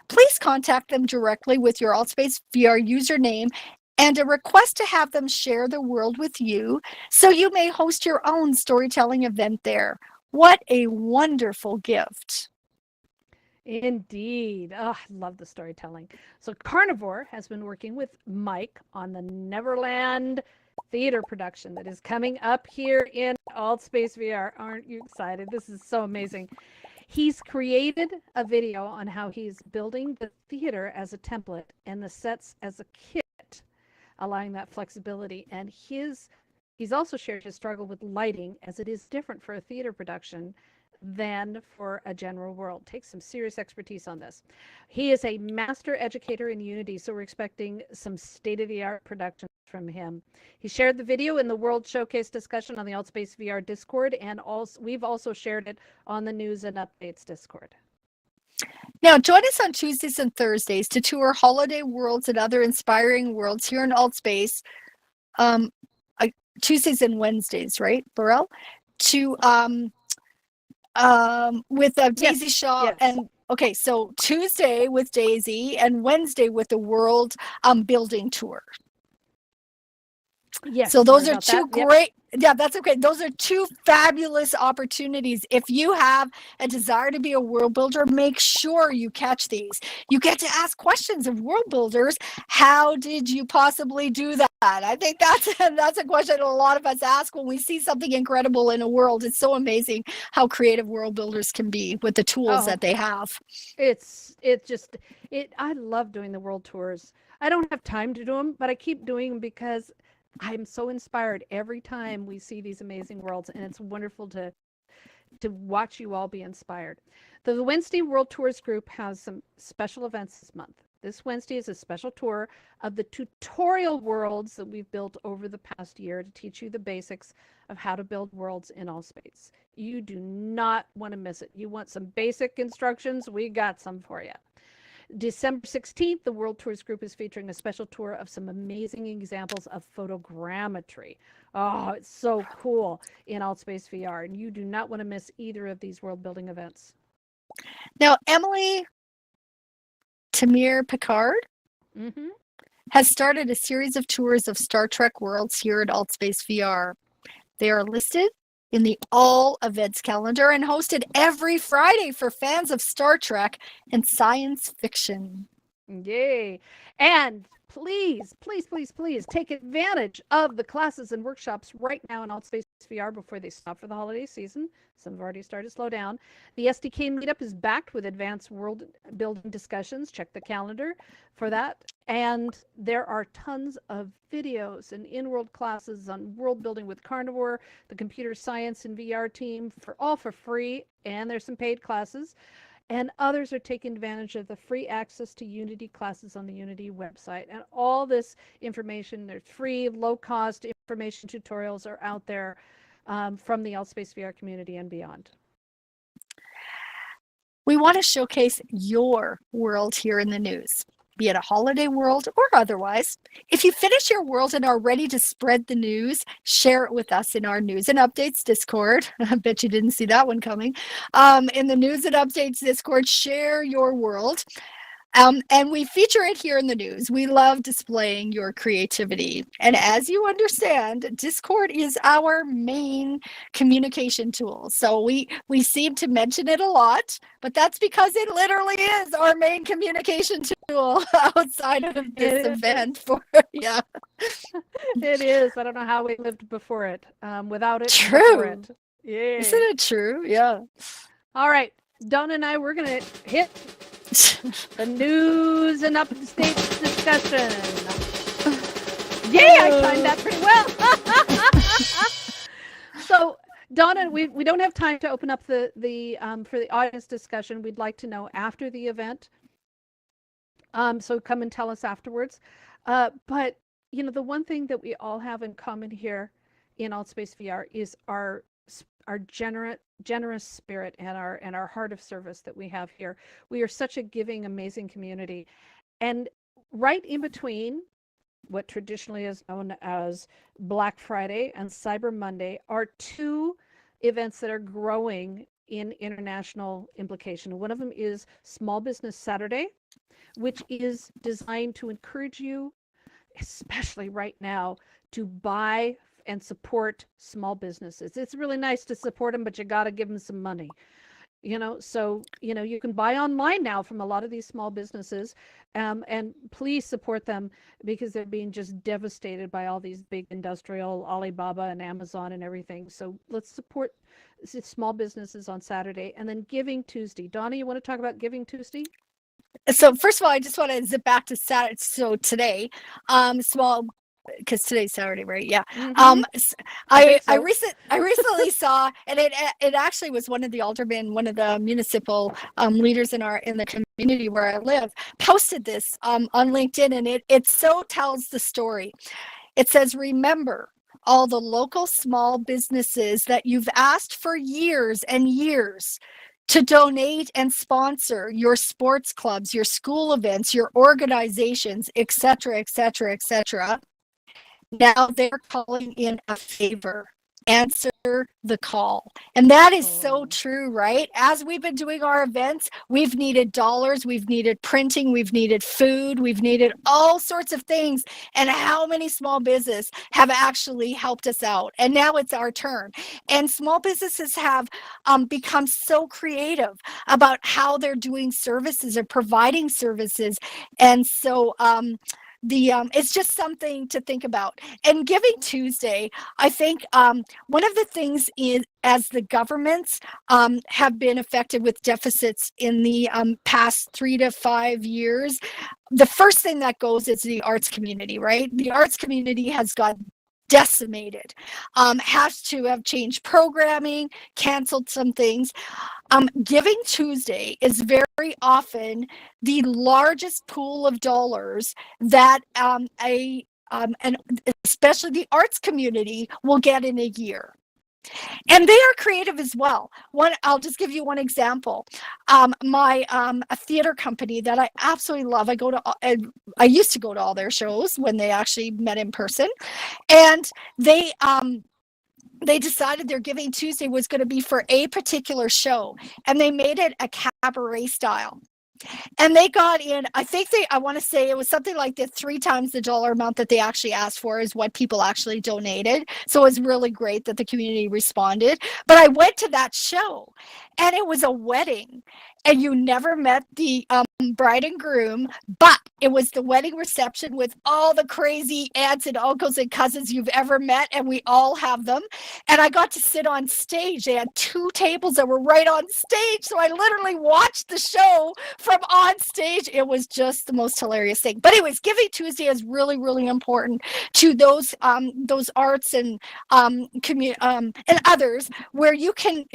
Please contact them directly with your AltSpace VR username and a request to have them share the world with you so you may host your own storytelling event there. What a wonderful gift. Indeed. Oh, I love the storytelling. So Carnivore has been working with Mike on the Neverland theater production that is coming up here in AltSpace VR. Aren't you excited? This is so amazing. He's created a video on how he's building the theater as a template and the sets as a kit, allowing that flexibility. And he's also shared his struggle with lighting, as it is different for a theater production than for a general world. Takes some serious expertise on this. He is a master educator in Unity, so we're expecting some state-of-the-art productions from him. He shared the video in the World Showcase discussion on the AltSpace VR Discord, and we've also shared it on the News and Updates Discord. Now, join us on Tuesdays and Thursdays to tour holiday worlds and other inspiring worlds here in AltSpace. Tuesdays and Wednesdays, right, Burrell? With Daisy Shaw. Yes. And okay, so Tuesday with Daisy and Wednesday with the World Building Tour. Yes. So those sorry are about two that. Yep. great, yeah, that's okay. Those are two fabulous opportunities. If you have a desire to be a world builder, make sure you catch these. You get to ask questions of world builders. How did you possibly do that? I think that's a question a lot of us ask when we see something incredible in a world. It's so amazing how creative world builders can be with the tools that they have. I love doing the world tours. I don't have time to do them, but I keep doing them because I'm so inspired every time we see these amazing worlds, and it's wonderful to watch you all be inspired. The Wednesday World Tours group has some special events this month. This Wednesday is a special tour of the tutorial worlds that we've built over the past year to teach you the basics of how to build worlds in AltSpace. You do not want to miss it. You want some basic instructions? We got some for you. December 16th, the World Tours group is featuring a special tour of some amazing examples of photogrammetry. Oh, it's so cool in AltSpace VR, and you do not want to miss either of these world building events. Now, Emily Tamir Picard has started a series of tours of Star Trek worlds here at AltSpace VR. They are listed in the all events calendar and hosted every Friday for fans of Star Trek and science fiction. Yay. And please take advantage of the classes and workshops right now in AltSpace VR before they stop for the holiday season. Some have already started to slow down. The SDK meetup is backed with advanced world building discussions. Check the calendar for that. And there are tons of videos and in-world classes on world building with Carnivore, the computer science and VR team, all for free. And there's some paid classes. And others are taking advantage of the free access to Unity classes on the Unity website. And all this information, there's free, low-cost information tutorials are out there from the AltSpace VR community and beyond. We want to showcase your world here in the news, be it a holiday world or otherwise. If you finish your world and are ready to spread the news, share it with us in our News and Updates Discord. I bet you didn't see that one coming. In the News and Updates Discord, share your world. And we feature it here in the news. We love displaying your creativity. And as you understand, Discord is our main communication tool. So we seem to mention it a lot, but that's because it literally is our main communication tool outside of this event. Yeah. It is. I don't know how we lived before it, without it. True. It. Yeah. Isn't it true? Yeah. All right. Donna and I, we're going to hit the news and updates discussion. Yay, I timed that pretty well. So Donna, we don't have time to open up the for the audience discussion. We'd like to know after the event. So come and tell us afterwards. But you know, the one thing that we all have in common here in Altspace VR is our generous spirit and our heart of service that we have here. We are such a giving, amazing community, and right in between what traditionally is known as Black Friday and Cyber Monday are two events that are growing in international implication. One of them is Small Business Saturday, which is designed to encourage you, especially right now, to buy and support small businesses. It's really nice to support them, but you got to give them some money. You know, so you know, you can buy online now from a lot of these small businesses, and please support them because they're being just devastated by all these big industrial Alibaba and Amazon and everything. So let's support small businesses on Saturday. And then Giving Tuesday. Donna, you want to talk about Giving Tuesday? So first of all, I just want to zip back to Saturday. So today, small, because today's Saturday, right? Yeah. I recently saw, and it actually was one of the aldermen, one of the municipal leaders in the community where I live, posted this on LinkedIn, and it so tells the story. It says, remember all the local small businesses that you've asked for years and years to donate and sponsor your sports clubs, your school events, your organizations, etc., etc., etc. Now they're calling in a favor. Answer the call. And that is so true, right? As we've been doing our events, we've needed dollars, we've needed printing, we've needed food, we've needed all sorts of things. And how many small businesses have actually helped us out? And now it's our turn. And small businesses have become so creative about how they're doing services or providing services. And so it's just something to think about. And Giving Tuesday, I think one of the things is, as the governments have been affected with deficits in the past 3 to 5 years, the first thing that goes is the arts community, right? The arts community has got decimated, has to have changed programming, canceled some things. Giving Tuesday is very often the largest pool of dollars that and especially the arts community will get in a year. And they are creative as well. I'll just give you one example. A theater company that I absolutely love. I used to go to all their shows when they actually met in person, and they decided their Giving Tuesday was going to be for a particular show, and they made it a cabaret style. And they got in, I want to say it was something like 3 times the dollar amount that they actually asked for is what people actually donated. So it was really great that the community responded. But I went to that show, and it was a wedding, and you never met the bride and groom, but it was the wedding reception with all the crazy aunts and uncles and cousins you've ever met, and we all have them. And I got to sit on stage. They had 2 tables that were right on stage, so I literally watched the show from on stage. It was just the most hilarious thing. But anyways, Giving Tuesday is really, really important to those arts and and others where you can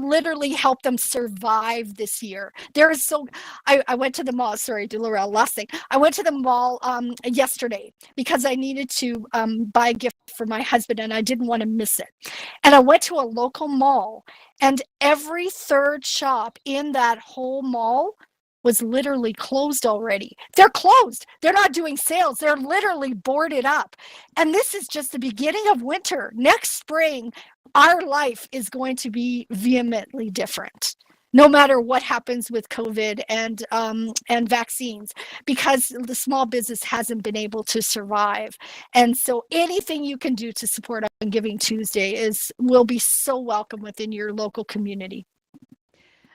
literally help them survive this year. I went to the mall. Sorry, Laurel, last thing. I went to the mall yesterday because I needed to buy a gift for my husband, and I didn't want to miss it. And I went to a local mall, and every third shop in that whole mall was literally closed already. They're closed. They're not doing sales. They're literally boarded up. And this is just the beginning of winter. Next spring, our life is going to be vehemently different, no matter what happens with COVID and vaccines, because the small business hasn't been able to survive. And so anything you can do to support on Giving Tuesday will be so welcome within your local community.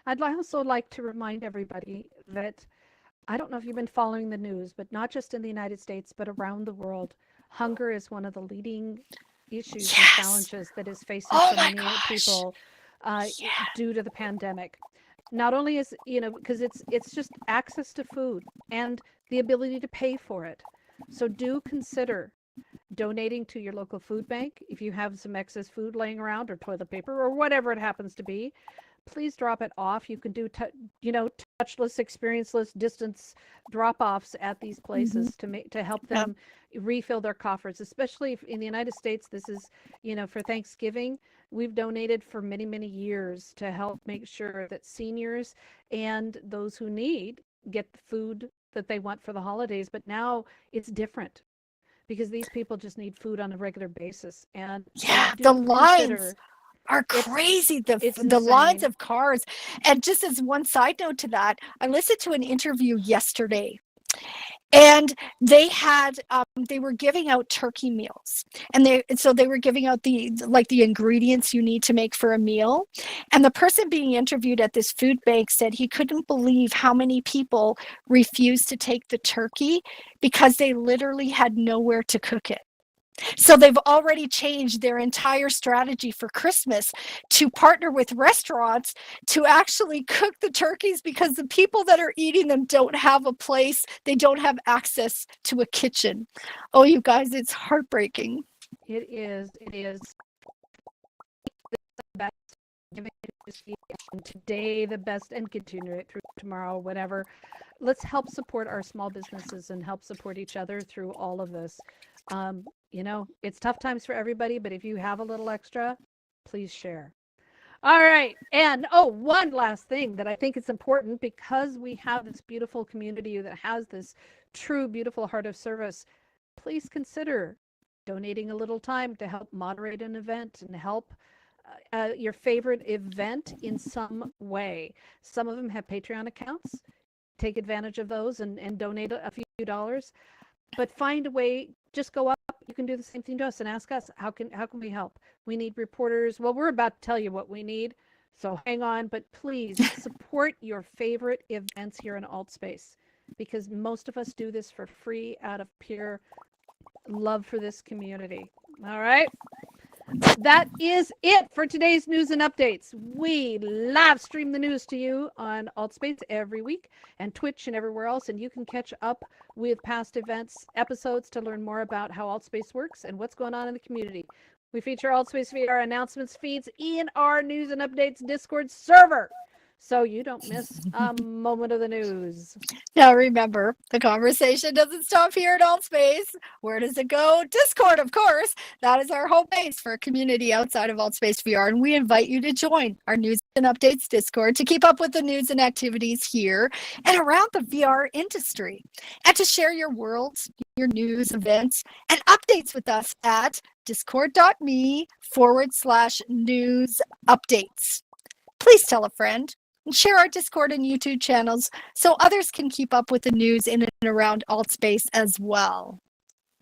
I'd also like to remind everybody that I don't know if you've been following the news, but not just in the United States, but around the world, hunger is one of the leading issues and challenges that is facing so many people due to the pandemic. Not only is, because it's just access to food and the ability to pay for it. So do consider donating to your local food bank. If you have some excess food laying around or toilet paper or whatever it happens to be, please drop it off. You can do, touchless, experienceless, distance drop-offs at these places to help them refill their coffers, especially if in the United States. This is, for Thanksgiving. We've donated for many, many years to help make sure that seniors and those who need get the food that they want for the holidays. But now it's different because these people just need food on a regular basis. And the lines are crazy. The lines of cars. And just as one side note to that, I listened to an interview yesterday, and they had they were giving out turkey meals, and they were giving out the ingredients you need to make for a meal. And the person being interviewed at this food bank said he couldn't believe how many people refused to take the turkey because they literally had nowhere to cook it. So they've already changed their entire strategy for Christmas to partner with restaurants to actually cook the turkeys, because the people that are eating them don't have a place. They don't have access to a kitchen. Oh, you guys, it's heartbreaking. It is. The best. And today the best, and continue it through tomorrow, whatever. Let's help support our small businesses and help support each other through all of this. It's tough times for everybody, but if you have a little extra, please share. All right. And one last thing that I think is important, because we have this beautiful community that has this true, beautiful heart of service. Please consider donating a little time to help moderate an event and help your favorite event in some way. Some of them have Patreon accounts. Take advantage of those and donate a few dollars. But find a way. Just go up. You can do the same thing to us and ask us, how can we help? We need reporters. Well, we're about to tell you what we need, so hang on. But please support your favorite events here in AltSpace, because most of us do this for free out of pure love for this community. All right. That is it for today's news and updates. We live stream the news to you on AltSpace every week, and Twitch and everywhere else. And you can catch up with past episodes to learn more about how AltSpace works and what's going on in the community. We feature AltSpace VR announcements feeds in our news and updates Discord server, so you don't miss a moment of the news. Now remember, the conversation doesn't stop here at AltSpace. Where does it go? Discord, of course. That is our home base for a community outside of AltSpace VR, and we invite you to join our news and updates Discord to keep up with the news and activities here and around the VR industry, and to share your worlds, your news, events, and updates with us at discord.me/news updates. Please tell a friend and share our Discord and YouTube channels so others can keep up with the news in and around AltSpace as well.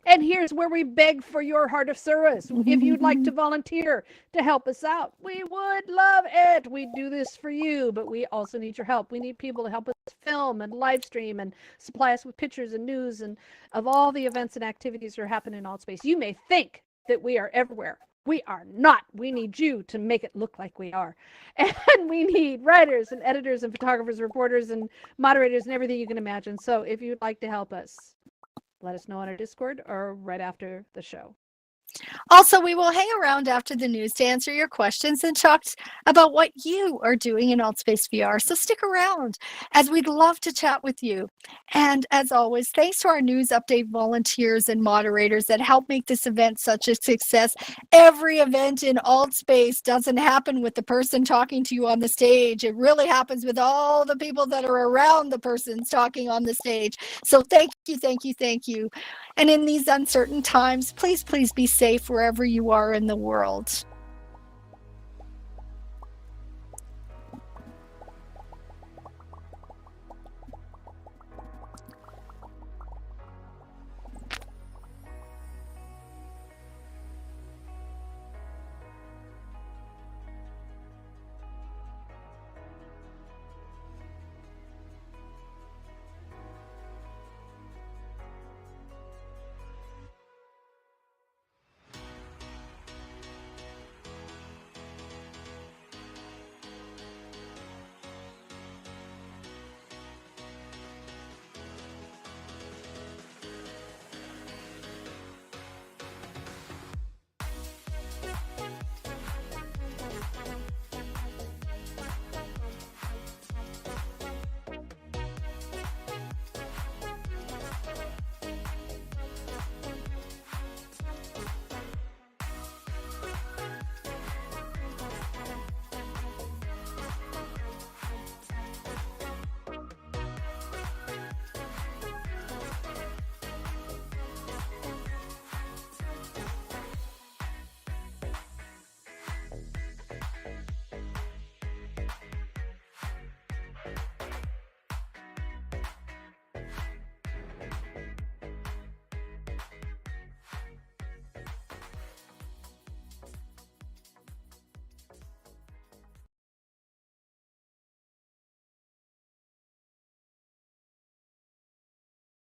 And here's where we beg for your heart of service. If you'd like to volunteer to help us out, we would love it. We do this for you, but we also need your help. We need people to help us film and live stream and supply us with pictures and news and of all the events and activities that are happening in AltSpace. You may think that we are everywhere. We are not. We need you to make it look like we are. And we need writers and editors and photographers, reporters and moderators and everything you can imagine. So if you'd like to help us, let us know on our Discord or right after the show. Also, we will hang around after the news to answer your questions and talk about what you are doing in AltSpace VR. So stick around, as we'd love to chat with you. And as always, thanks to our news update volunteers and moderators that help make this event such a success. Every event in AltSpace doesn't happen with the person talking to you on the stage. It really happens with all the people that are around the persons talking on the stage. So thank you, thank you, thank you. And in these uncertain times, please be safe wherever you are in the world.